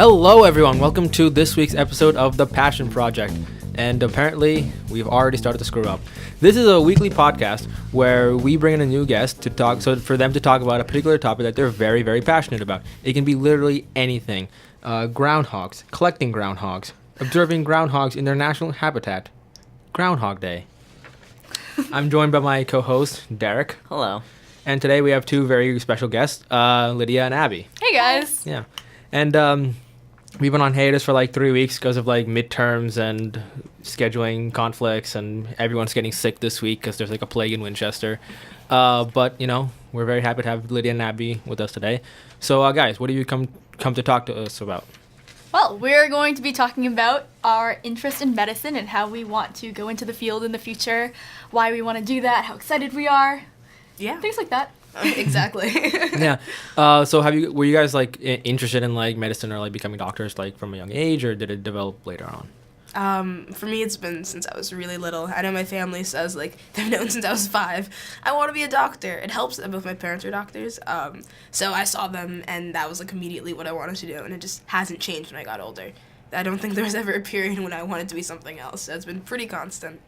Hello everyone, welcome to this week's episode of The Passion Project. And apparently, we've already started to screw up. This is a weekly podcast where we bring in a new guest to talk, so for them to talk about a particular topic that they're very, very passionate about. It can be literally anything. Groundhogs, collecting groundhogs, observing groundhogs in their national habitat. Groundhog Day. I'm joined by my co-host, Derek. Hello. And today we have two very special guests, Lydia and Abby. Hey guys. Yeah. And we've been on hiatus for like 3 weeks because of like midterms and scheduling conflicts, and everyone's getting sick this week because there's like a plague in Winchester. But, you know, we're very happy to have Lydia and Abby with us today. So, guys, what do you come to talk to us about? Well, we're going to be talking about our interest in medicine and how we want to go into the field in the future, why we want to do that, how excited we are. Yeah. Things like that. Exactly. Yeah. So were you guys like interested in like medicine or like becoming doctors like from a young age, or did it develop later on? For me, it's been since I was really little. I know my family says, like, they've known since I was 5. I want to be a doctor. It helps that both my parents are doctors. So I saw them, and that was, like, immediately what I wanted to do, and it just hasn't changed when I got older. I don't think there was ever a period when I wanted to be something else, so it's been pretty constant.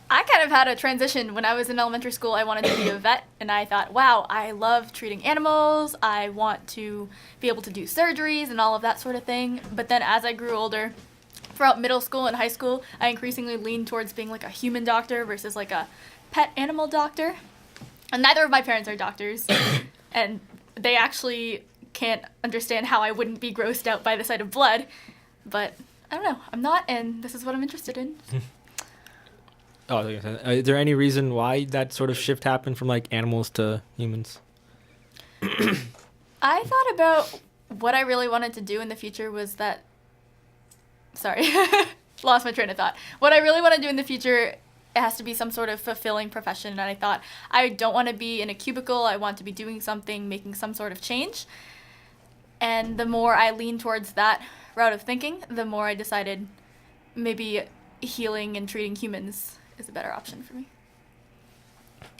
I kind of had a transition. When I was in elementary school, I wanted to be a vet, and I thought, wow, I love treating animals. I want to be able to do surgeries and all of that sort of thing. But then as I grew older, throughout middle school and high school, I increasingly leaned towards being like a human doctor versus like a pet animal doctor. And neither of my parents are doctors, and they actually can't understand how I wouldn't be grossed out by the sight of blood. But I don't know, I'm not, and this is what I'm interested in. Oh, is there any reason why that sort of shift happened from like animals to humans? I thought about what I really wanted to do in the future was that... Sorry, lost my train of thought. What I really want to do in the future, it has to be some sort of fulfilling profession, and I thought, I don't want to be in a cubicle, I want to be doing something, making some sort of change. And the more I lean towards that route of thinking, the more I decided maybe healing and treating humans is a better option for me.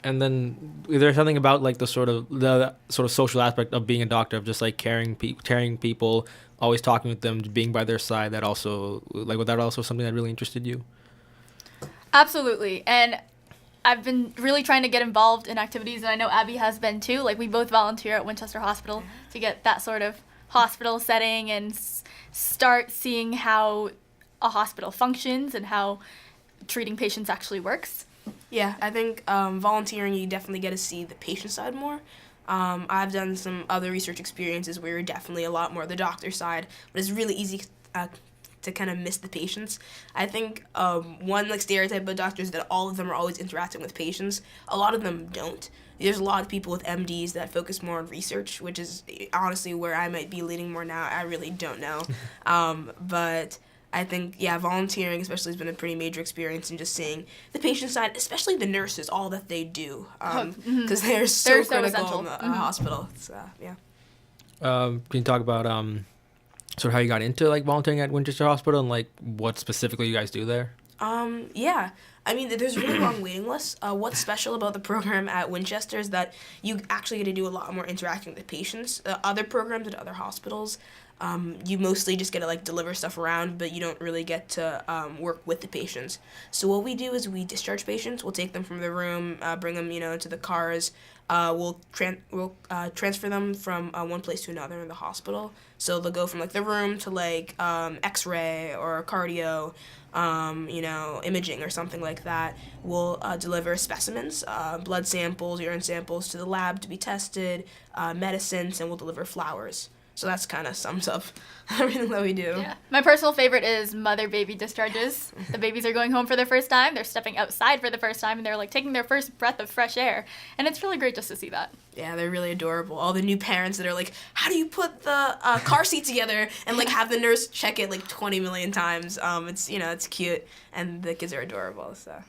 And then, is there something about like the sort of social aspect of being a doctor, of just like caring people, always talking with them, being by their side, that also was that also something that really interested you? Absolutely, and I've been really trying to get involved in activities, and I know Abby has been too. Like, we both volunteer at Winchester Hospital to get that sort of hospital setting and start seeing how a hospital functions and how treating patients actually works. Yeah, I think volunteering, you definitely get to see the patient side more. I've done some other research experiences where you're definitely a lot more the doctor side, but it's really easy to kind of miss the patients. I think one like stereotype about doctors is that all of them are always interacting with patients. A lot of them don't. There's a lot of people with MDs that focus more on research, which is honestly where I might be leaning more now. I really don't know. But I think, yeah, volunteering especially has been a pretty major experience in just seeing the patient side, especially the nurses, all that they do, because they're so critical in the hospital. So, yeah. Can you talk about sort of how you got into like volunteering at Winchester Hospital and like what specifically you guys do there? Yeah. I mean, there's a really long waiting list. What's special about the program at Winchester is that you actually get to do a lot more interacting with the patients. Other programs at other hospitals, you mostly just get to like deliver stuff around, but you don't really get to work with the patients. So what we do is we discharge patients. We'll take them from the room, bring them, to the cars. We'll transfer them from one place to another in the hospital. So they'll go from like the room to like X-ray or cardio, imaging or something like that. We'll deliver specimens, blood samples, urine samples to the lab to be tested, medicines, and we'll deliver flowers. So that's kind of sums up everything that we do. Yeah. My personal favorite is mother-baby discharges. The babies are going home for the first time. They're stepping outside for the first time, and they're like taking their first breath of fresh air. And it's really great just to see that. Yeah, they're really adorable. All the new parents that are like, how do you put the car seat together, and like have the nurse check it like 20 million times. It's cute, and the kids are adorable. So.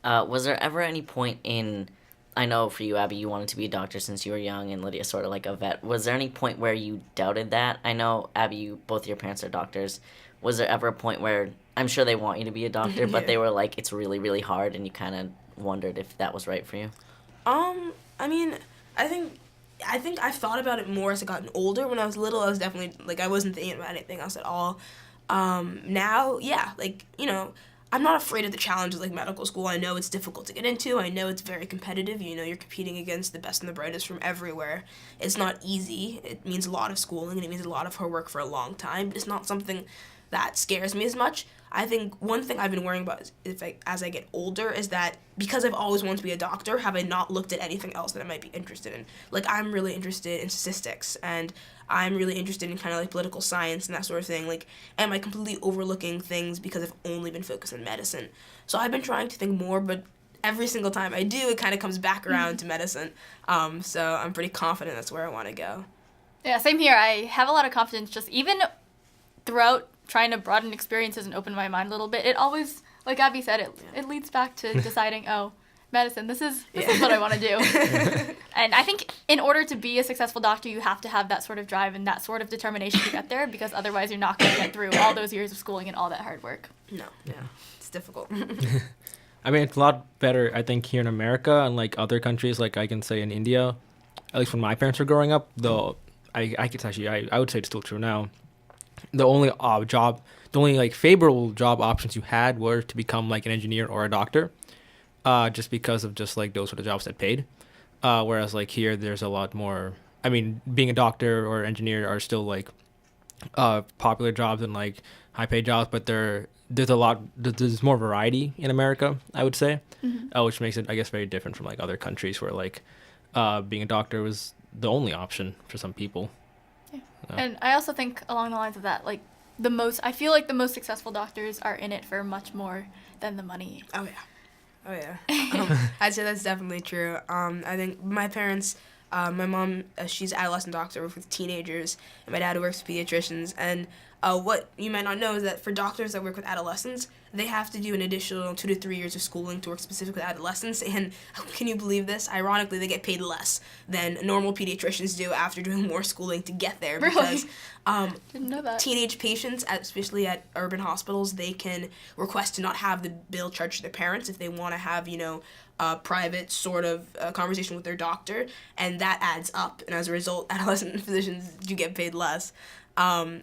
Was there ever any point in, I know for you, Abby, you wanted to be a doctor since you were young, and Lydia sort of like a vet. Was there any point where you doubted that? I know, Abby, both your parents are doctors. Was there ever a point where, I'm sure they want you to be a doctor, but they were like, it's really, really hard, and you kind of wondered if that was right for you? I mean, I think I think I've thought about it more as I've gotten older. When I was little, I was definitely, like, I wasn't thinking about anything else at all. Now, yeah, like, you know, I'm not afraid of the challenges like medical school. I know it's difficult to get into. I know it's very competitive. You know, you're competing against the best and the brightest from everywhere. It's not easy. It means a lot of schooling, and it means a lot of hard work for a long time. But it's not something that scares me as much. I think one thing I've been worrying about is as I get older is that because I've always wanted to be a doctor, have I not looked at anything else that I might be interested in? Like, I'm really interested in statistics, and I'm really interested in kind of like political science and that sort of thing. Like, am I completely overlooking things because I've only been focused on medicine? So I've been trying to think more, but every single time I do, it kind of comes back around to medicine. So I'm pretty confident that's where I want to go. Yeah, same here. I have a lot of confidence just even throughout trying to broaden experiences and open my mind a little bit. It always, like Abby said, it leads back to deciding, medicine, this is what I want to do. And I think in order to be a successful doctor, you have to have that sort of drive and that sort of determination to get there, because otherwise you're not going to get through all those years of schooling and all that hard work. No, yeah, it's difficult. I mean, it's a lot better, I think, here in America, unlike other countries, like I can say in India, at least when my parents were growing up, though I would say it's still true now. The only like favorable job options you had were to become like an engineer or a doctor, just because of just like those sort of jobs that paid. Whereas like here, there's a lot more. I mean, being a doctor or engineer are still like popular jobs and like high paid jobs, but there's more variety in America, I would say, which makes it, I guess, very different from like other countries where like being a doctor was the only option for some people. And I also think along the lines of that, like I feel like the most successful doctors are in it for much more than the money. Oh yeah. I'd say that's definitely true. I think my parents, my mom, she's an adolescent doctor, works with teenagers, and my dad works with pediatricians. And what you might not know is that for doctors that work with adolescents, they have to do an additional 2 to 3 years of schooling to work specifically with adolescents. And can you believe this? Ironically, they get paid less than normal pediatricians do after doing more schooling to get there. Because didn't know that. Teenage patients, especially at urban hospitals, they can request to not have the bill charged to their parents if they want to have, you know, a private sort of conversation with their doctor, and that adds up. And as a result, adolescent physicians do get paid less.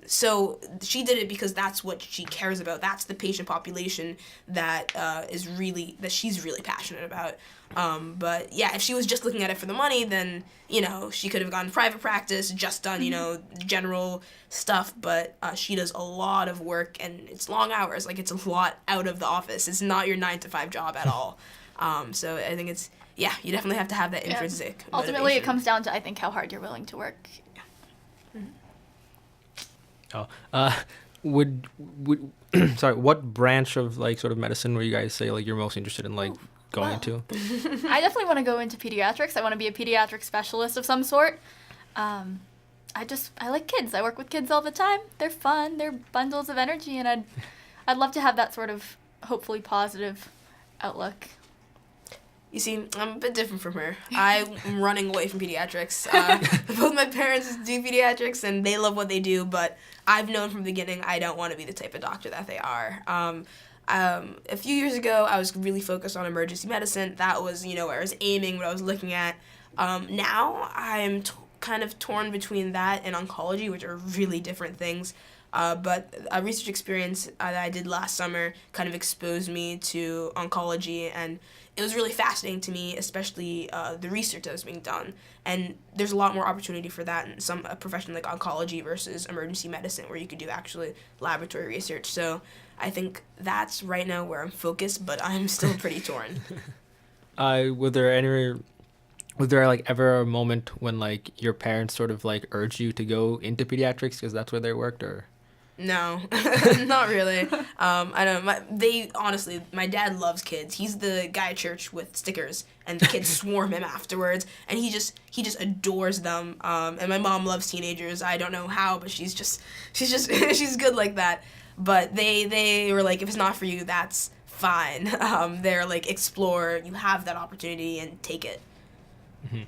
So she did it because that's what she cares about. That's the patient population that she's really passionate about. But yeah, if she was just looking at it for the money, then, you know, she could have gone private practice, just done, you know, general stuff. But she does a lot of work, and it's long hours. Like, it's a lot out of the office. It's not your 9-to-5 job at all. So I think you definitely have to have that intrinsic Ultimately, motivation. it comes down to, I think, how hard you're willing to work. What branch of like sort of medicine were you guys say like you're most interested in like going into? I definitely want to go into pediatrics. I want to be a pediatric specialist of some sort. I like kids. I work with kids all the time. They're fun. They're bundles of energy, and I'd love to have that sort of hopefully positive outlook. You see, I'm a bit different from her. I'm running away from pediatrics. Both my parents do pediatrics, and they love what they do, but I've known from the beginning I don't want to be the type of doctor that they are. A few years ago, I was really focused on emergency medicine. That was, you know, where I was aiming, what I was looking at. Now I'm kind of torn between that and oncology, which are really different things. But a research experience that I did last summer kind of exposed me to oncology, and it was really fascinating to me, especially the research that was being done. And there's a lot more opportunity for that in a profession like oncology versus emergency medicine, where you could do actually laboratory research. So I think that's right now where I'm focused, but I'm still pretty torn. Was there like ever a moment when like your parents sort of like urged you to go into pediatrics because that's where they worked, or? No, not really. I don't know. My dad loves kids. He's the guy at church with stickers, and the kids swarm him afterwards, and he just adores them. And my mom loves teenagers. I don't know how, but she's she's good like that. But they were like, if it's not for you, that's fine. They're like, explore. You have that opportunity, and take it. Mm-hmm.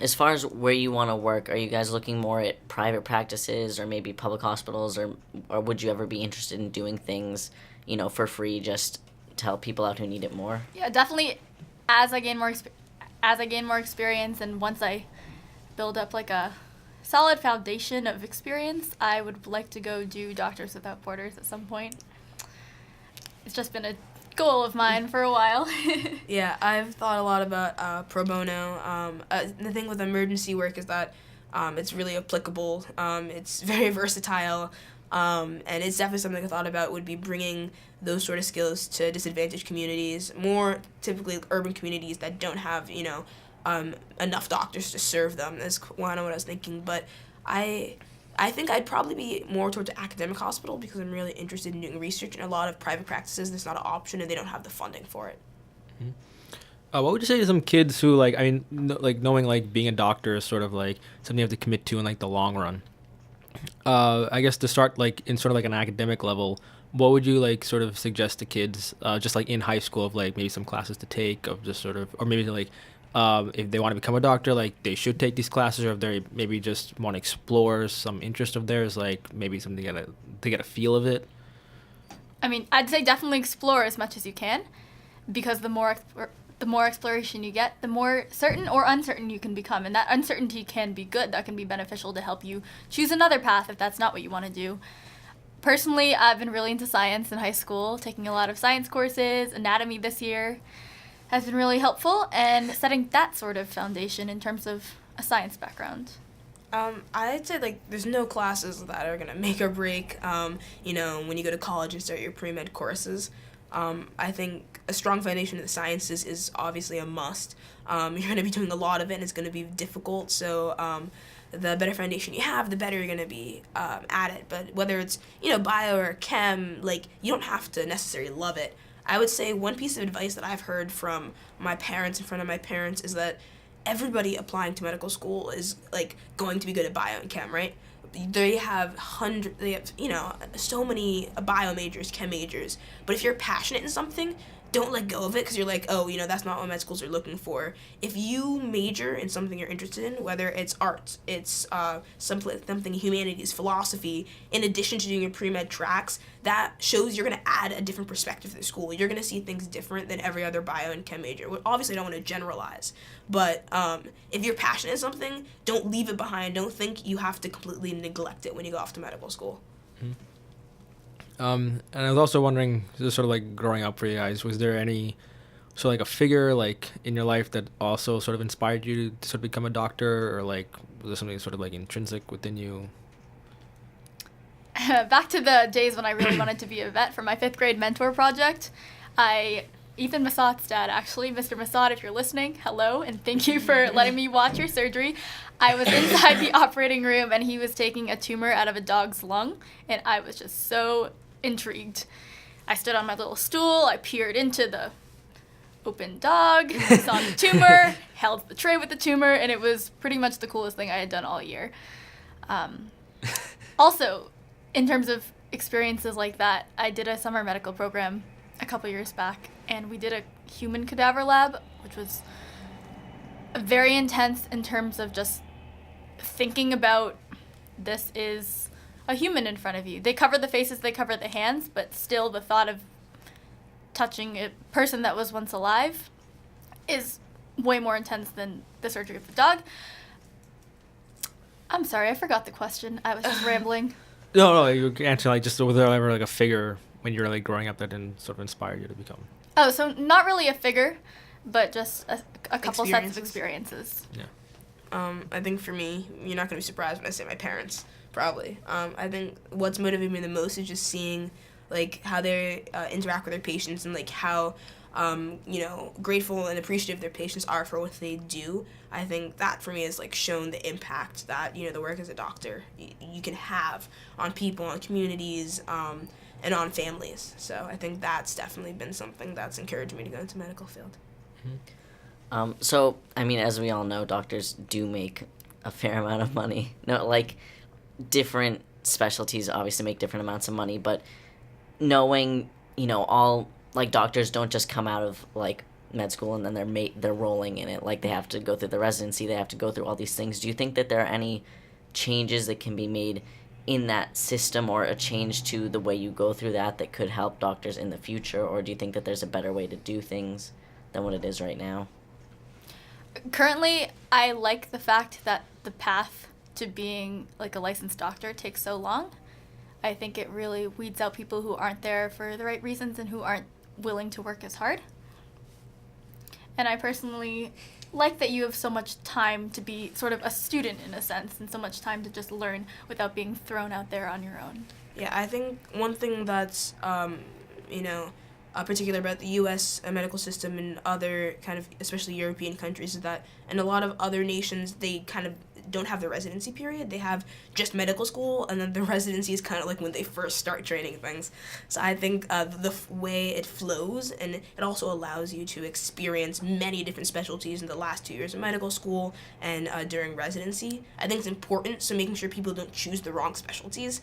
As far as where you want to work, are you guys looking more at private practices or maybe public hospitals, or would you ever be interested in doing things, you know, for free just to help people out who need it more? Yeah, definitely. As I gain more as I gain more experience and once I build up like a solid foundation of experience, I would like to go do Doctors Without Borders at some point. It's just been a goal of mine for a while. Yeah, I've thought a lot about pro bono. The thing with emergency work is that it's really applicable. It's very versatile, and it's definitely something I thought about would be bringing those sort of skills to disadvantaged communities, more typically urban communities that don't have, enough doctors to serve them. That's what I was thinking. But I think I'd probably be more towards an academic hospital because I'm really interested in doing research. In a lot of private practices, there's not an option and they don't have the funding for it. What would you say to some kids who, knowing, being a doctor is sort of, something you have to commit to in, the long run? I guess to start, in sort of, an academic level, what would you, sort of suggest to kids, just, in high school of, maybe some classes to take of just sort of, or maybe, if they want to become a doctor, they should take these classes, or if they maybe just want to explore some interest of theirs, maybe something to get a feel of it? I mean, I'd say definitely explore as much as you can, because the more exploration you get, the more certain or uncertain you can become, and that uncertainty can be good. That can be beneficial to help you choose another path if that's not what you want to do. Personally, I've been really into science in high school, taking a lot of science courses. Anatomy this year has been really helpful, and setting that sort of foundation in terms of a science background. I'd say, there's no classes that are going to make or break, when you go to college and start your pre-med courses. I think a strong foundation in the sciences is obviously a must. You're going to be doing a lot of it, and it's going to be difficult, so the better foundation you have, the better you're going to be at it. But whether it's, bio or chem, you don't have to necessarily love it. I would say one piece of advice that I've heard from my parents in front of my parents is that everybody applying to medical school is, going to be good at bio and chem, right? They have so many bio majors, chem majors. But if you're passionate in something, don't let go of it because you're that's not what med schools are looking for. If you major in something you're interested in, whether it's arts, it's something humanities, philosophy, in addition to doing your pre-med tracks, that shows you're going to add a different perspective to the school. You're going to see things different than every other bio and chem major. Obviously, I don't want to generalize, but if you're passionate in something, don't leave it behind. Don't think you have to completely neglect it when you go off to medical school. Mm-hmm. And I was also wondering, just sort of growing up for you guys, was there any sort of a figure in your life that also sort of inspired you to sort of become a doctor, or was there something sort of intrinsic within you? Back to the days when I really wanted to be a vet for my 5th grade mentor project, Ethan Massat's dad, actually, Mr. Massat, if you're listening, hello, and thank you for letting me watch your surgery. I was inside the operating room, and he was taking a tumor out of a dog's lung, and I was just so intrigued. I stood on my little stool, I peered into the open dog, saw the tumor, held the tray with the tumor, and it was pretty much the coolest thing I had done all year. Also, in terms of experiences like that, I did a summer medical program a couple years back, and we did a human cadaver lab, which was very intense in terms of just thinking about this is a human in front of you. They cover the faces, they cover the hands, but still the thought of touching a person that was once alive is way more intense than the surgery of the dog. I'm sorry, I forgot the question. I was just rambling. No, you were answering just was there ever a figure when you were growing up that didn't sort of inspire you to become? Oh, so not really a figure, but just a couple sets of experiences. Yeah. I think for me, you're not going to be surprised when I say my parents, probably. I think what's motivated me the most is just seeing, how they interact with their patients and, how, grateful and appreciative their patients are for what they do. I think that, for me, has, shown the impact that, the work as a doctor you can have on people, on communities, and on families. So I think that's definitely been something that's encouraged me to go into the medical field. Mm-hmm. So, I mean, as we all know, doctors do make a fair amount of money. No, different specialties obviously make different amounts of money, but knowing, all, doctors don't just come out of, med school and then they're rolling in it. They have to go through the residency, they have to go through all these things. Do you think that there are any changes that can be made in that system, or a change to the way you go through that could help doctors in the future, or do you think that there's a better way to do things than what it is right now? Currently, I like the fact that the path to being like a licensed doctor takes so long. I think it really weeds out people who aren't there for the right reasons and who aren't willing to work as hard. And I personally like that you have so much time to be sort of a student in a sense, and so much time to just learn without being thrown out there on your own. Yeah, I think one thing that's, particular about the U.S. Medical system and other kind of, especially European countries, is that in a lot of other nations, they kind of don't have the residency period. They have just medical school, and then the residency is kind of like when they first start training things. So I think way it flows, and it also allows you to experience many different specialties in the last 2 years of medical school and during residency. I think it's important, so making sure people don't choose the wrong specialties,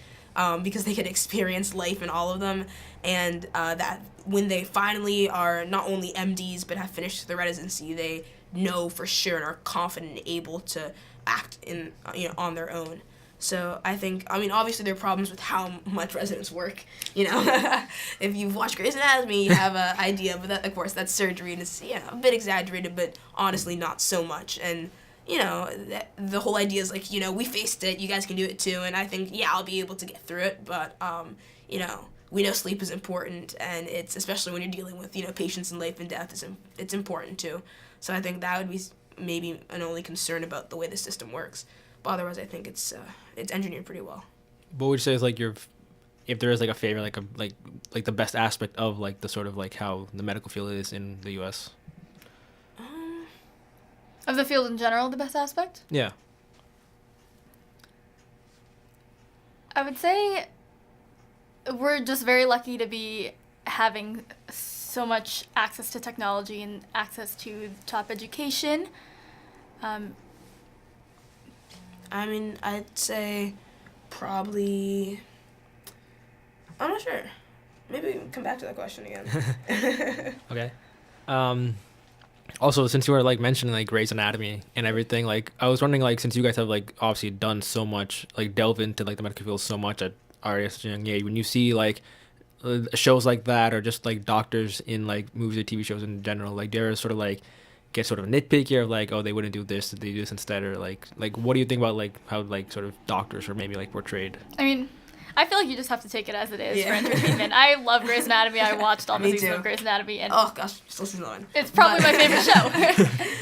because they can experience life in all of them, and that when they finally are not only MDs but have finished the residency, they know for sure and are confident and able to act in on their own. So I think, obviously there are problems with how much residents work, If you've watched Grey's Anatomy, you have an idea, but that, of course, that's surgery, and it's, a bit exaggerated, but honestly not so much. And, the whole idea is, like, we faced it, you guys can do it too, and I think, I'll be able to get through it, but, we know sleep is important, and it's, especially when you're dealing with, patients in life and death, it's important too. So I think that would be maybe an only concern about the way the system works. But otherwise, I think it's engineered pretty well. What would you say is like if there is like a favorite, like the best aspect of like the sort of like how the medical field is in the U.S.? Of the field in general, the best aspect? Yeah. I would say we're just very lucky to be having so much access to technology and access to top education. I'd say probably, I'm not sure. Maybe we can come back to that question again. Okay. Also, since you were like mentioning like Grey's Anatomy and everything, like I was wondering, like, since you guys have like obviously done so much, like delve into like the medical field so much at RAS young age, when you see like shows like that, or just like doctors in like movies or TV shows in general, like they're sort of like get sort of nitpicky of like, oh, they wouldn't do this, they do this instead, or like what do you think about like how like sort of doctors are maybe like portrayed? I feel like you just have to take it as it is for entertainment. I love Grey's Anatomy. I watched all the seasons of Grey's Anatomy, and oh gosh, still season 1. It's probably my favorite show.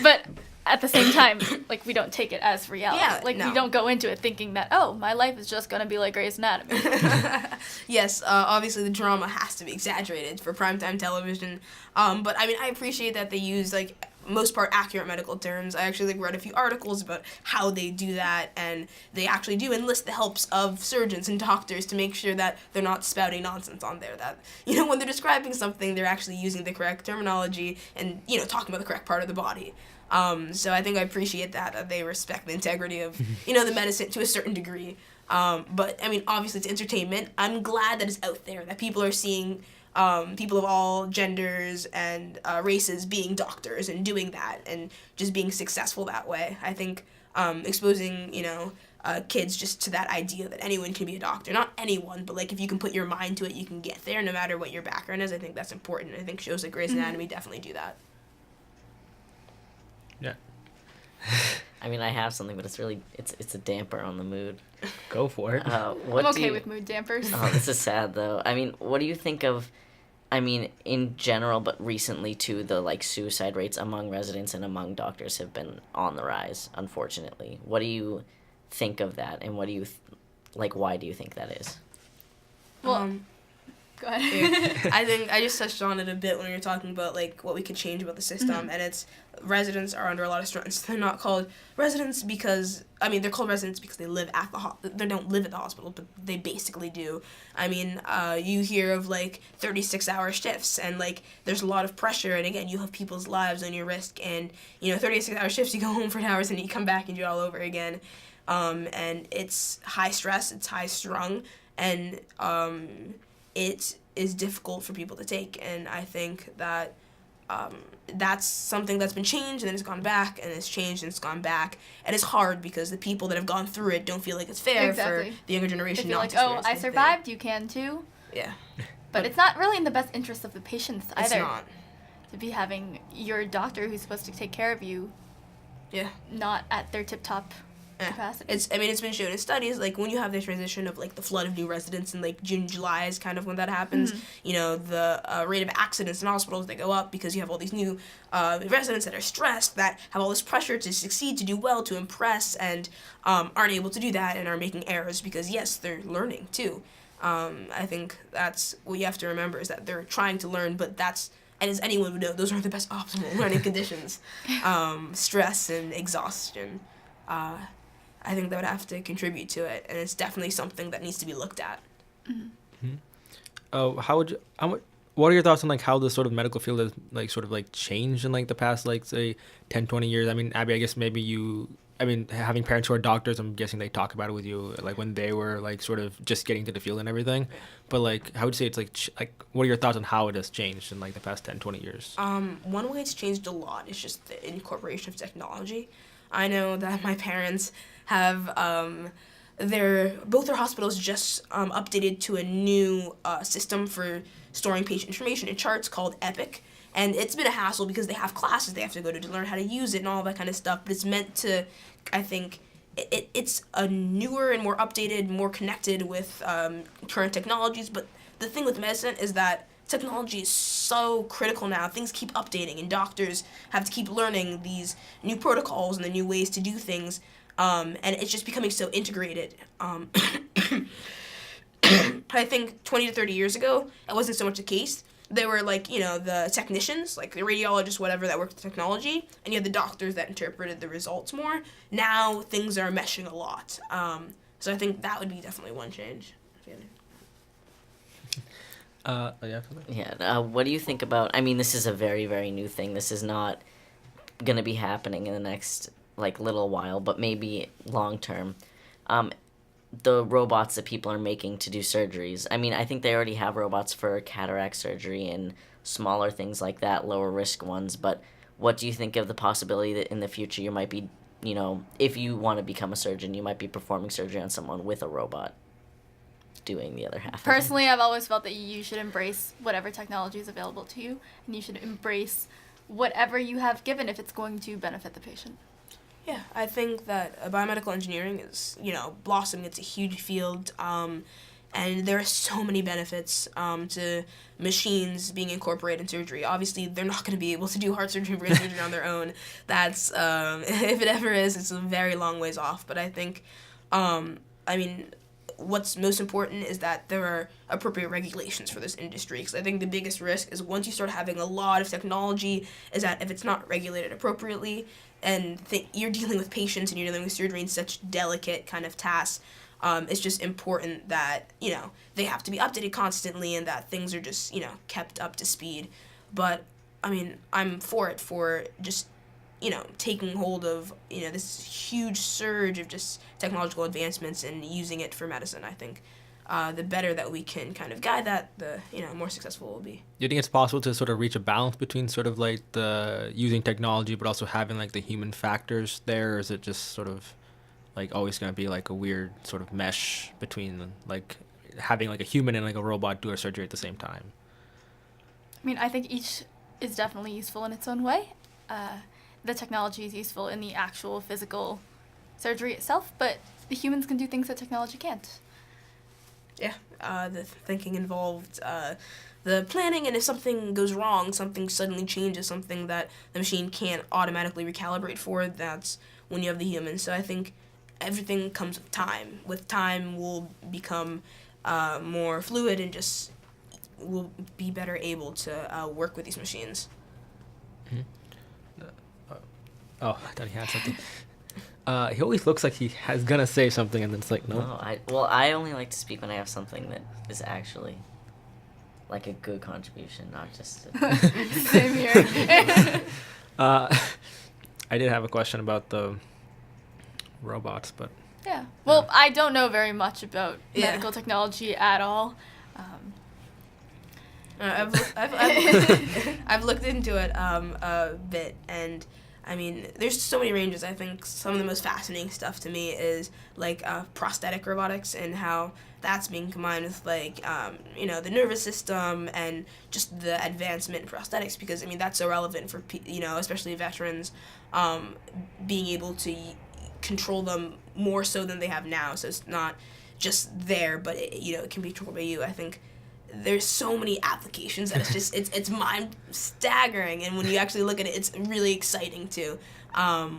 But at the same time, like, we don't take it as reality. Yeah, like, no. we don't go into it thinking that, oh, my life is just gonna be like Grey's Anatomy. Yes, obviously the drama has to be exaggerated for primetime television. But I appreciate that they use like most part accurate medical terms. I actually read a few articles about how they do that, and they actually do enlist the helps of surgeons and doctors to make sure that they're not spouting nonsense on there, that when they're describing something, they're actually using the correct terminology and talking about the correct part of the body. So I think I appreciate that they respect the integrity of the medicine to a certain degree. But obviously it's entertainment. I'm glad that it's out there, that people are seeing people of all genders and races being doctors and doing that and just being successful that way. I think exposing, kids just to that idea that anyone can be a doctor. Not anyone, but like if you can put your mind to it, you can get there no matter what your background is. I think that's important. I think shows like Grey's Anatomy definitely do that. Yeah. I have something, but it's a damper on the mood. Go for it. I'm okay with mood dampers. Oh, this is sad though. What do you think of, in general, but recently too, the like suicide rates among residents and among doctors have been on the rise, unfortunately. What do you think of that, and what do you why do you think that is? Well, go ahead. I think I just touched on it a bit when we were talking about like what we could change about the system, and it's residents are under a lot of stress. They're not called residents because they're called residents because they live at they don't live at the hospital, but they basically do. You hear of like 36-hour shifts, and like there's a lot of pressure, and again you have people's lives on your risk, and 36-hour shifts, you go home for an hours and you come back and do it all over again, and it's high stress, it's high strung, and it is difficult for people to take, and I think that that's something that's been changed and then it's gone back, and it's changed and it's gone back, and it's hard because the people that have gone through it don't feel like it's fair for the younger generation. They feel like, oh, I survived, you can too. Yeah. But it's not really in the best interest of the patients either. It's not. To be having your doctor who's supposed to take care of you not at their tip-top capacity. It's been shown in studies, like, when you have the transition of, like, the flood of new residents in, like, June, July is kind of when that happens. You know, the rate of accidents in hospitals, they go up because you have all these new residents that are stressed, that have all this pressure to succeed, to do well, to impress, and aren't able to do that and are making errors because, yes, they're learning, too. I think that's what you have to remember, is that they're trying to learn, but that's, and as anyone would know, those aren't the best optimal learning conditions. Stress and exhaustion. I think that would have to contribute to it, and it's definitely something that needs to be looked at. What are your thoughts on, like, how the sort of medical field has, like, sort of, like, changed in, like, the past, like, say 10, 20 years? I mean, Abby, I guess maybe having parents who are doctors, I'm guessing they talk about it with you, like, when they were, like, sort of just getting to the field and everything. But, like, how would you say it's, like, what are your thoughts on how it has changed in, like, the past 10, 20 years? One way it's changed a lot is just the incorporation of technology. I know that my parents have, both their hospitals just updated to a new system for storing patient information in charts called Epic. And it's been a hassle because they have classes they have to go to learn how to use it and all that kind of stuff. But it's meant to, I think, it's a newer and more updated, more connected with current technologies. But the thing with medicine is that technology is so critical now. Things keep updating, and doctors have to keep learning these new protocols and the new ways to do things. And it's just becoming so integrated. I think 20 to 30 years ago, that wasn't so much the case. There were, like, you know, the technicians, like the radiologists, whatever, that worked with technology, and you had the doctors that interpreted the results more. Now things are meshing a lot. So I think that would be definitely one change. What do you think about, I mean, this is a very, very new thing. This is not going to be happening in the next, like, little while, but maybe long term. The robots that people are making to do surgeries. I mean, I think they already have robots for cataract surgery and smaller things like that, lower risk ones, but what do you think of the possibility that in the future you might be, you know, if you want to become a surgeon, you might be performing surgery on someone with a robot doing the other half? Personally, I've always felt that you should embrace whatever technology is available to you, and you should embrace whatever you have given if it's going to benefit the patient. Yeah, I think that biomedical engineering is, you know, blossoming. It's a huge field, and there are so many benefits to machines being incorporated in surgery. Obviously, they're not going to be able to do heart surgery and brain surgery on their own. That's, if it ever is, it's a very long ways off. But I think, what's most important is that there are appropriate regulations for this industry, because I think the biggest risk is once you start having a lot of technology is that if it's not regulated appropriately, and you're dealing with patients and you're dealing with surgery in such delicate kind of tasks, it's just important that, you know, they have to be updated constantly and that things are just, you know, kept up to speed. But, I mean, I'm for just, you know, taking hold of, you know, this huge surge of just technological advancements and using it for medicine. I think the better that we can kind of guide that, the, you know, more successful we'll be. Do you think it's possible to sort of reach a balance between sort of like the using technology but also having like the human factors there, or is it just sort of like always going to be like a weird sort of mesh between like having like a human and like a robot do a surgery at the same time? I mean, I think each is definitely useful in its own way. The technology is useful in the actual physical surgery itself, but the humans can do things that technology can't. Yeah, the thinking involved, the planning, and if something goes wrong, something suddenly changes, something that the machine can't automatically recalibrate for, that's when you have the human. So I think everything comes with time. With time, we'll become more fluid and just we'll be better able to work with these machines. Oh, I thought he had something. He always looks like he has gonna say something, and then it's like, no. I only like to speak when I have something that is actually like a good contribution, not just. Same here. I did have a question about the robots, but. Yeah. Well, I don't know very much about medical technology at all. I've looked into it a bit, and I mean, there's so many ranges. I think some of the most fascinating stuff to me is like prosthetic robotics and how that's being combined with like the nervous system and just the advancement in prosthetics, because I mean that's so relevant for especially veterans, being able to control them more so than they have now. So it's not just there, but it can be controlled by you. I think there's so many applications that it's mind staggering, and when you actually look at it, it's really exciting too,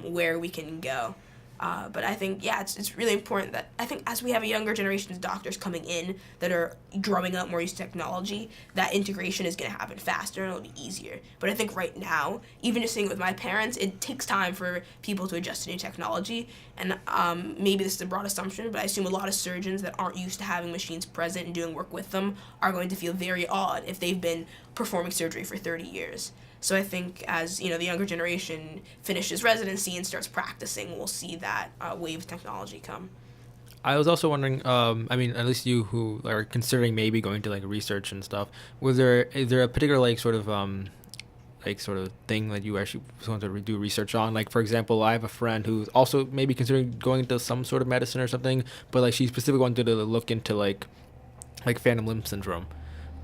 where we can go. But I think, it's really important that I think as we have a younger generation of doctors coming in that are growing up more used to technology, that integration is going to happen faster and it'll be easier. But I think right now, even just seeing it with my parents, it takes time for people to adjust to new technology. And maybe this is a broad assumption, but I assume a lot of surgeons that aren't used to having machines present and doing work with them are going to feel very odd if they've been performing surgery for 30 years. So I think as, the younger generation finishes residency and starts practicing, we'll see that wave of technology come. I was also wondering, at least you who are considering maybe going to like research and stuff, is there a particular sort of thing that you actually want to do research on? Like, for example, I have a friend who's also maybe considering going into some sort of medicine or something, but like she specifically wanted to look into like phantom limb syndrome,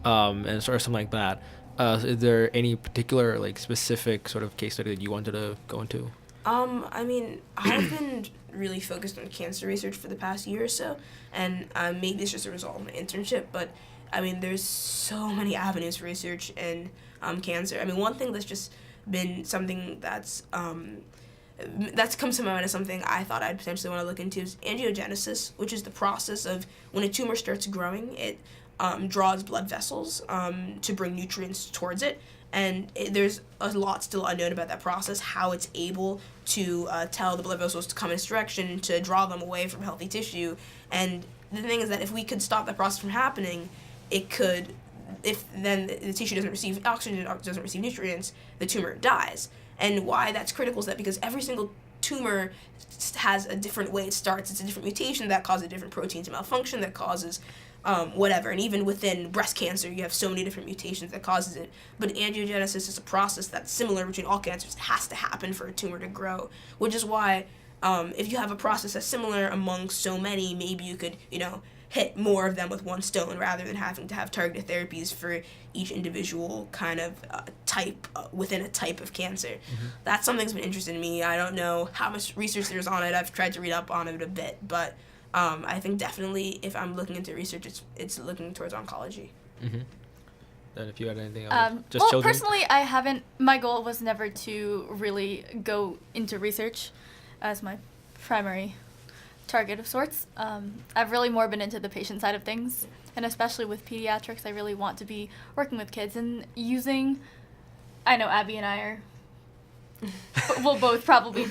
and sort of something like that. Is there any particular specific sort of case study that you wanted to go into? I've been really focused on cancer research for the past year or so, and maybe it's just a result of my internship, but there's so many avenues for research in cancer. One thing that's just been something that's come to my mind as something I thought I'd potentially want to look into is angiogenesis, which is the process of when a tumor starts growing, it draws blood vessels to bring nutrients towards it. And there's a lot still unknown about that process, how it's able to tell the blood vessels to come in its direction, to draw them away from healthy tissue. And the thing is that if we could stop that process from happening, if then the tissue doesn't receive oxygen, doesn't receive nutrients, the tumor dies. And why that's critical is that because every single tumor has a different way it starts. It's a different mutation that causes a different protein to malfunction, that causes whatever. And even within breast cancer, you have so many different mutations that causes it. But angiogenesis is a process that's similar between all cancers. It has to happen for a tumor to grow, which is why if you have a process that's similar among so many, maybe you could, hit more of them with one stone rather than having to have targeted therapies for each individual kind of type within a type of cancer. Mm-hmm. That's something that's been interesting to me. I don't know how much research there's on it. I've tried to read up on it a bit, but I think definitely if I'm looking into research, it's looking towards oncology. Mm-hmm. And if you had anything else, children? Personally, I haven't. My goal was never to really go into research as my primary target of sorts. I've really more been into the patient side of things, and especially with pediatrics, I really want to be working with kids and using. I know Abby and I will both probably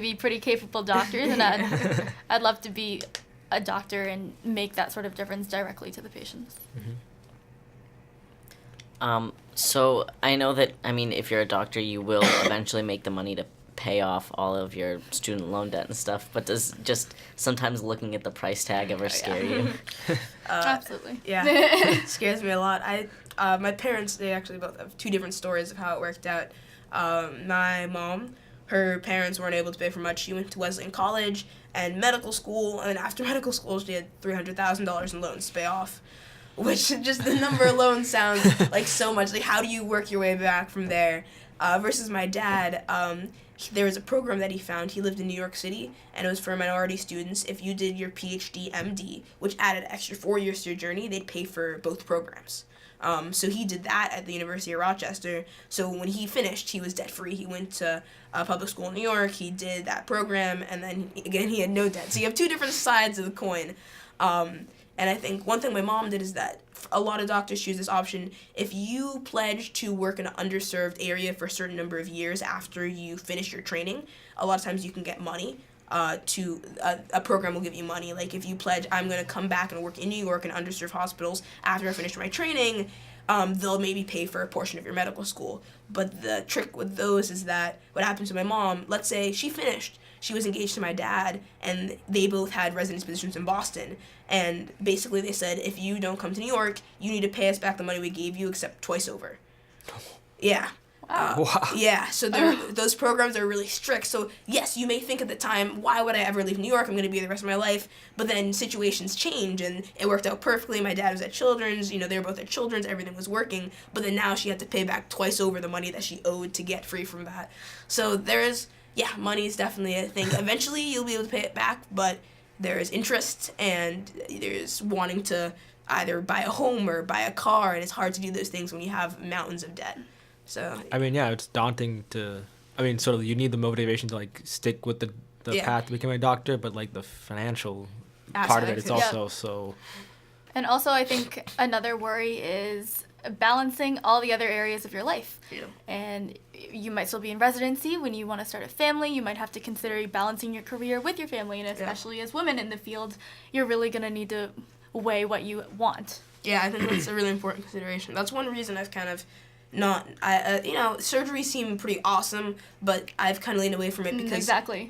be pretty capable doctors, and I'd love to be a doctor and make that sort of difference directly to the patients. Mm-hmm. So I know that if you're a doctor, you will eventually make the money to pay off all of your student loan debt and stuff, but does just sometimes looking at the price tag ever scare you? Absolutely. Yeah, it scares me a lot. My parents, they actually both have two different stories of how it worked out. My mom, her parents weren't able to pay for much. She went to Wesleyan College and medical school, and after medical school, she had $300,000 in loans to pay off, which just the number alone sounds like so much. Like, how do you work your way back from there? Versus my dad, there was a program that he found. He lived in New York City, and it was for minority students. If you did your PhD, MD, which added extra 4 years to your journey, they'd pay for both programs. So he did that at the University of Rochester. So when he finished, he was debt-free. He went to public school in New York. He did that program, and then, again, he had no debt. So you have two different sides of the coin. And I think one thing my mom did is that a lot of doctors choose this option. If you pledge to work in an underserved area for a certain number of years after you finish your training, a lot of times you can get money. A program will give you money. Like if you pledge, I'm going to come back and work in New York in underserved hospitals after I finish my training, they'll maybe pay for a portion of your medical school. But the trick with those is that what happened to my mom, let's say she finished, she was engaged to my dad, and they both had residence positions in Boston. And basically they said, if you don't come to New York, you need to pay us back the money we gave you except twice over. Yeah. Wow. Yeah, so those programs are really strict. So yes, you may think at the time, why would I ever leave New York? I'm going to be there the rest of my life. But then situations change, and it worked out perfectly. My dad was at Children's. They were both at Children's. Everything was working. But then now she had to pay back twice over the money that she owed to get free from that. So money is definitely a thing. Eventually, you'll be able to pay it back, but there is interest, and there's wanting to either buy a home or buy a car, and it's hard to do those things when you have mountains of debt. So I mean, yeah, it's daunting sort of you need the motivation to like stick with the path to becoming a doctor, but like the financial part of it is also so. And also, I think another worry is balancing all the other areas of your life. Yeah. And you might still be in residency when you want to start a family. You might have to consider balancing your career with your family, and especially as women in the field, you're really going to need to weigh what you want. Yeah, I think that's a really important consideration. That's one reason I've kind of surgeries seem pretty awesome, but I've kind of leaned away from it because exactly.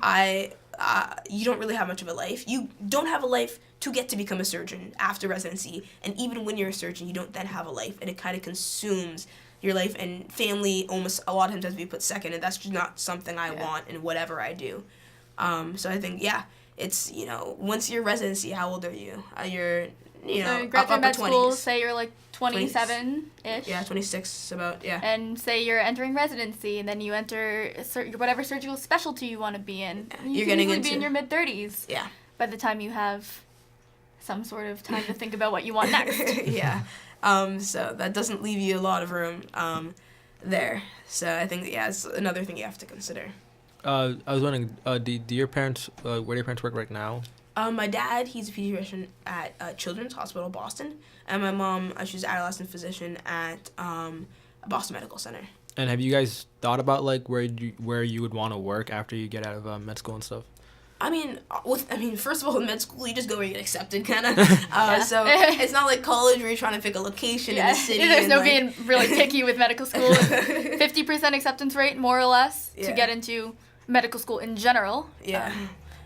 You don't really have much of a life. You don't have a life to get to become a surgeon after residency, and even when you're a surgeon, you don't then have a life, and it kind of consumes your life, and family almost a lot of times has to be put second, and that's just not something I want in whatever I do. So I think, it's, once you're residency, how old are you? You're, so graduate med school, say you're like 27-ish. Yeah, 26, about, yeah. And say you're entering residency, and then you enter whatever surgical specialty you want to be in. You're getting be in your mid-30s. Yeah. By the time you have some sort of time to think about what you want next. Yeah. So that doesn't leave you a lot of room there. So I think, it's another thing you have to consider. I was wondering, do your parents, where do your parents work right now? My dad, he's a pediatrician at Children's Hospital, Boston. And my mom, she's an adolescent physician at Boston Medical Center. And have you guys thought about, like, where you would want to work after you get out of med school and stuff? I mean, first of all, in med school, you just go where you get accepted, kind of. So it's not like college where you're trying to pick a location in the city. There's no being really picky with medical school. 50% acceptance rate, more or less, to get into medical school in general. Yeah.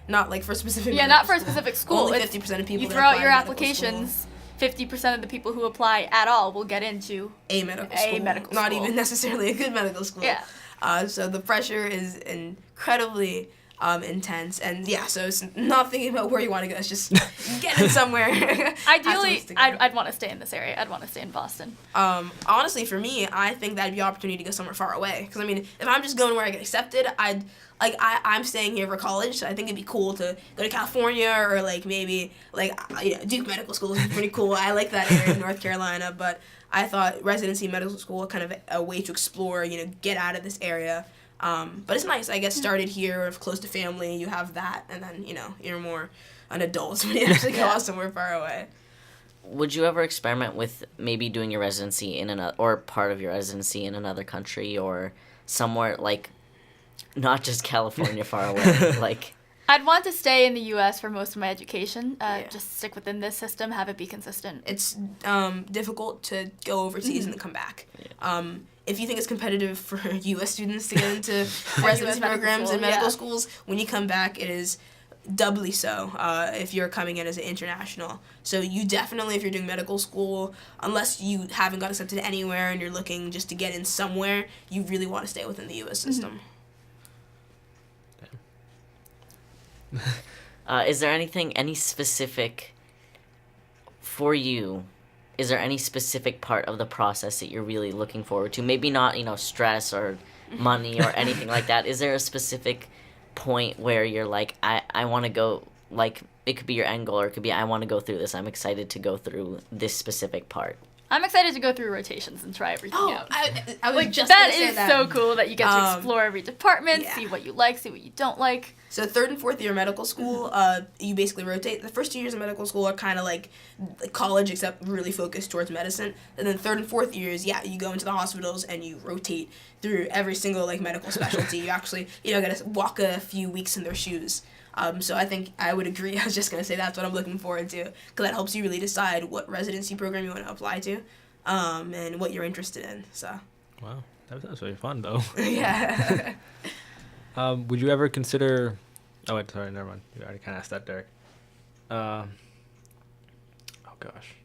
Not like for a specific not for a specific school. Only 50% of people. You throw out your applications, 50% of the people who apply at all will get into a medical school. Not even necessarily a good medical school. Yeah. So the pressure is incredibly intense, and so it's not thinking about where you want to go. It's just getting somewhere. Ideally, I'd want to stay in this area. I'd want to stay in Boston. Honestly, for me, I think that'd be an opportunity to go somewhere far away. Because if I'm just going where I get accepted, I'm staying here for college, so I think it'd be cool to go to California or maybe Duke Medical School is pretty cool. I like that area in North Carolina, but I thought residency medical school kind of a way to explore, get out of this area. But it's nice. I get started here, close to family. You have that, and then you're more an adult when you actually go somewhere far away. Would you ever experiment with maybe doing your residency in another, or part of your residency in another country, or somewhere not just California far away, I'd want to stay in the U.S. for most of my education. Just stick within this system, have it be consistent. It's difficult to go overseas and then come back. Yeah. If you think it's competitive for U.S. students to get into residency programs and medical schools, when you come back, it is doubly so if you're coming in as an international. So you definitely, if you're doing medical school, unless you haven't got accepted anywhere and you're looking just to get in somewhere, you really want to stay within the U.S. system. Is there any specific, for you, is there any specific part of the process that you're really looking forward to? Maybe not, stress or money or anything like that. Is there a specific point where you're like, I want to go, it could be your end goal, or it could be, I want to go through this. I'm excited to go through this specific part. I'm excited to go through rotations and try everything out. I was just that gonna say is so cool that you get to explore every department, see what you like, see what you don't like. So 3rd and 4th year medical school, you basically rotate. The first 2 years of medical school are kind of like college, except really focused towards medicine. And then 3rd and 4th years, you go into the hospitals and you rotate through every single medical specialty. You actually, got to walk a few weeks in their shoes. So I think I would agree. I was just going to say that's what I'm looking forward to, because that helps you really decide what residency program you want to apply to, and what you're interested in. So. Wow, that sounds really fun, though. Yeah. Would you ever consider... Oh, wait, sorry, never mind. You already kind of asked that, Derek. Oh, gosh.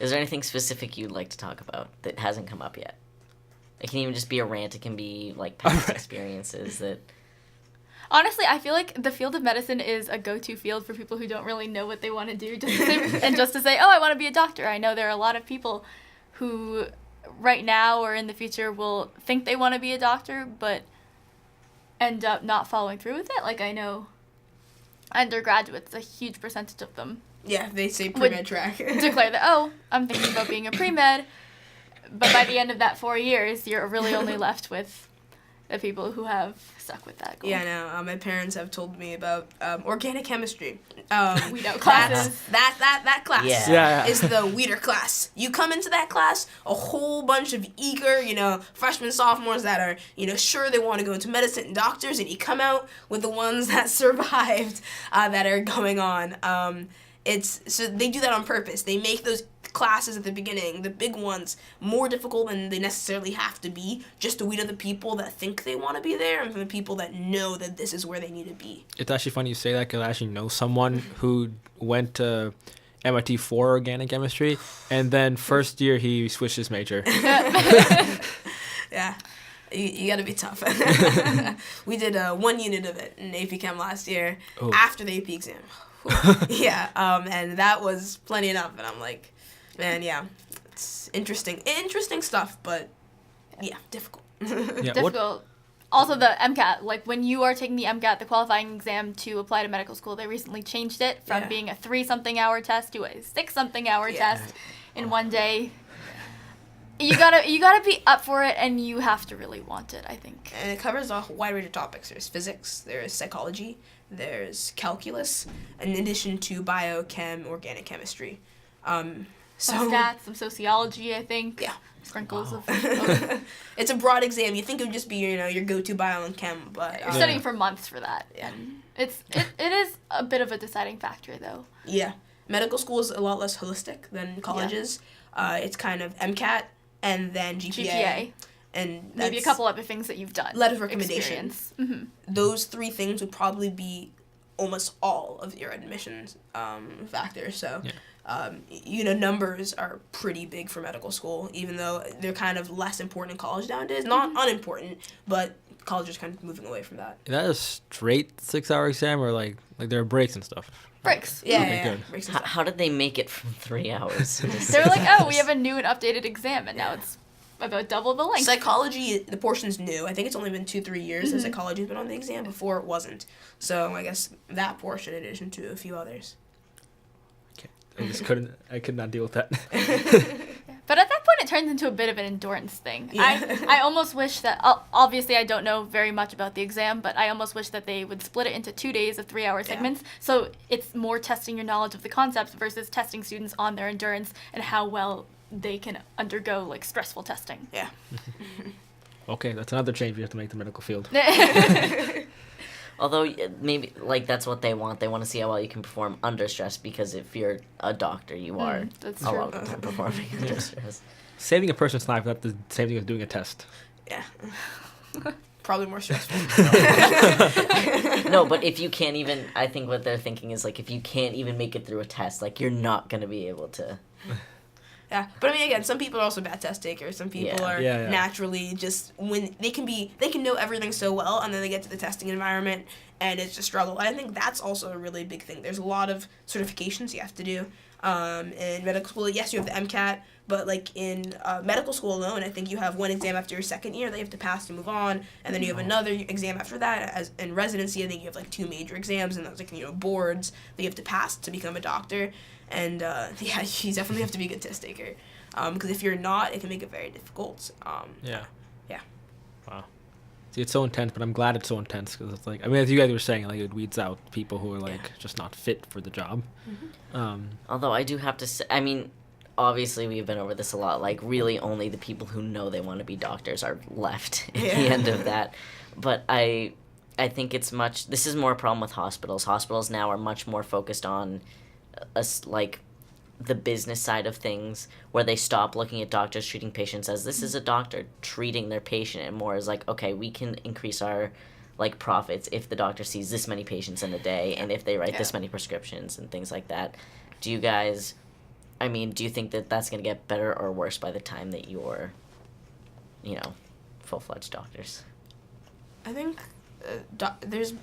Is there anything specific you'd like to talk about that hasn't come up yet? It can even just be a rant. It can be like past experiences that. Honestly, I feel like the field of medicine is a go-to field for people who don't really know what they want to do, just to say, oh, I want to be a doctor. I know there are a lot of people who right now or in the future will think they want to be a doctor, but end up not following through with it. Like, I know undergraduates, a huge percentage of them Yeah, they say pre-med track. declare that, oh, I'm thinking about being a pre-med, but by the end of that 4 years, you're really only left with the people who have stuck with that goal. Yeah, no. My parents have told me about organic chemistry. Weed out classes. That class Yeah. is the weeder class. You come into that class, a whole bunch of eager, freshmen, sophomores that are, sure they want to go into medicine and doctors, and you come out with the ones that survived that are going on. So they do that on purpose. They make those classes at the beginning, the big ones, more difficult than they necessarily have to be, just to weed out the people that think they want to be there and from the people that know that this is where they need to be. It's actually funny you say that because I actually know someone who went to MIT for organic chemistry, and then first year he switched his major. Yeah. You gotta be tough. We did 1 unit of it in AP Chem last year after the AP exam. Yeah, and that was plenty enough, and I'm like, man, yeah, it's interesting stuff, but yeah, difficult. Yeah, Difficult. Also, the MCAT, like when you are taking the MCAT, the qualifying exam to apply to medical school, they recently changed it from being a 3-something hour test to a 6-something hour test in one day. You gotta be up for it, and you have to really want it, I think. And it covers a wide range of topics. There's physics, there's psychology, there's calculus, in addition to biochem, organic chemistry. Some stats, some sociology, I think. Yeah. Sprinkles of It's a broad exam. You think it would just be, your go-to bio and chem, but... You're studying for months for that. Yeah. And it is a bit of a deciding factor, though. Yeah. Medical school is a lot less holistic than colleges. It's kind of MCAT and then GPA. And maybe a couple other things that you've done. Letter of recommendation. Mm-hmm. Those 3 things would probably be almost all of your admissions factors. So, numbers are pretty big for medical school, even though they're kind of less important in college nowadays. Not unimportant, but college is kind of moving away from that. Is that a straight 6-hour exam, or like there are breaks and stuff? Breaks. Yeah, Good. Breaks and stuff. How did they make it from 3 hours? to They're 6 like, hours? oh, we have a new and updated exam, and now it's about double the length. Psychology, the portion's new. I think it's only been 2-3 years since psychology's been on the exam. Before it wasn't. So I guess that portion, in addition to a few others. Okay. I could not deal with that. But at that point, it turns into a bit of an endurance thing. Yeah. I almost wish that, obviously I don't know very much about the exam, but I almost wish that they would split it into 2 days of 3-hour segments, so it's more testing your knowledge of the concepts versus testing students on their endurance and how well they can undergo, like, stressful testing. Yeah. Okay, that's another change we have to make the medical field. Although maybe that's what they want. They want to see how well you can perform under stress, because if you're a doctor, you are that's a true. lot of the time performing under stress. Saving a person's life is not the same thing as doing a test. Yeah. Probably more stressful. No, but if you can't even, I think what they're thinking is, like, if you can't even make it through a test, like, you're not going to be able to. Yeah, but I mean, again, some people are also bad test takers. Some people are naturally just, when they can know everything so well, and then they get to the testing environment and it's a struggle. And I think that's also a really big thing. There's a lot of certifications you have to do in medical school. Yes, you have the MCAT, but like in medical school alone, I think you have one exam after your second year that you have to pass to move on, and then you have another exam after that. As in residency, I think you have like 2 major exams, and that's like boards that you have to pass to become a doctor. And you definitely have to be a good test taker, because if you're not, it can make it very difficult. Yeah. Yeah. Wow. See, it's so intense, but I'm glad it's so intense, because it's like, I mean, as you guys were saying, like, it weeds out people who are like just not fit for the job. Although I do have to say, I mean, obviously we've been over this a lot. Like, really, only the people who know they want to be doctors are left at the end of that. But I think this is more a problem with hospitals. Hospitals now are much more focused on like the business side of things, where they stop looking at doctors treating patients as this is a doctor treating their patient, and more as like, okay, we can increase our like profits if the doctor sees this many patients in a day, and if they write this many prescriptions and things like that. Do you guys, I mean, do you think that that's going to get better or worse by the time that you're full-fledged doctors? I think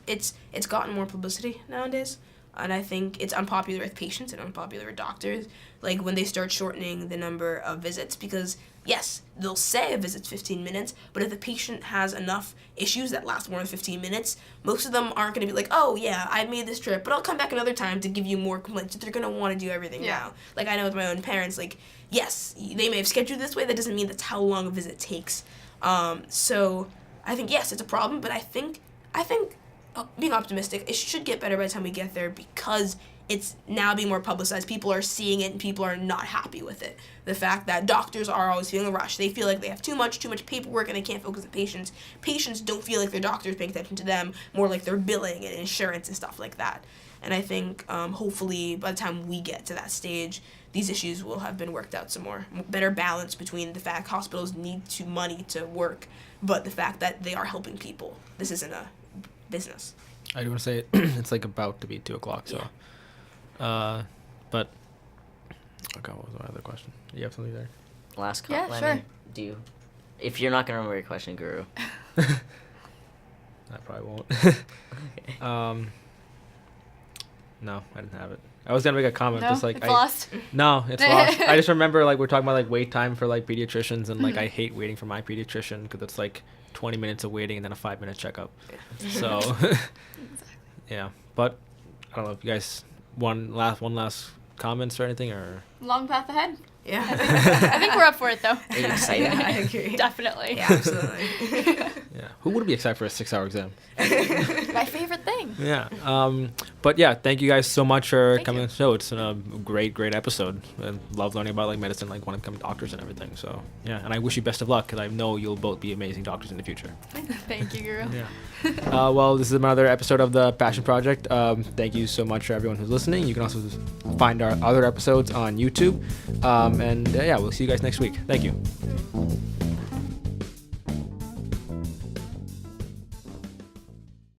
it's gotten more publicity nowadays, and I think it's unpopular with patients and unpopular with doctors. Like when they start shortening the number of visits, because yes, they'll say a visit's 15 minutes, but if the patient has enough issues that last more than 15 minutes, most of them aren't going to be like, oh yeah, I made this trip, but I'll come back another time to give you more complaints. They're going to want to do everything now. Like I know with my own parents, like yes, they may have scheduled this way, that doesn't mean that's how long a visit takes. So I think yes, it's a problem, but I think being optimistic, it should get better by the time we get there, because it's now being more publicized. People are seeing it, and people are not happy with it. The fact that doctors are always feeling a rush. They feel like they have too much paperwork, and they can't focus on patients. Patients don't feel like their doctor's paying attention to them, more like their billing and insurance and stuff like that. And I think hopefully by the time we get to that stage, these issues will have been worked out some more. Better balance between the fact hospitals need money to work, but the fact that they are helping people. This isn't a business. I do want to say it's like about to be 2:00, so. But okay, what was my other question? Do you have something there? Last comment. Yeah, sure. Do you? If you're not gonna remember your question, Guru. I probably won't. Okay. No, I didn't have it. I was gonna make a comment, No, just like it's lost. No, it's lost. I just remember like we're talking about like wait time for like pediatricians, and like I hate waiting for my pediatrician because it's like 20 minutes of waiting and then a 5-minute checkup. Yeah. So, yeah. But I don't know if you guys one last comments or anything, or Long path ahead. Yeah. I think we're up for it though. Are you excited? Yeah, I agree. Definitely. Yeah, absolutely. yeah, who would be excited for a 6-hour exam? My favorite thing. Yeah. But yeah, thank you guys so much for Thank coming you. on the show. It's a great episode. I love learning about like medicine, like want to become doctors and everything. So yeah, and I wish you best of luck because I know you'll both be amazing doctors in the future. Thank you, Guru. Yeah. Well, this is another episode of the Passion Project. Thank you so much for everyone who's listening. You can also find our other episodes on YouTube. And yeah, we'll see you guys next week. Thank you.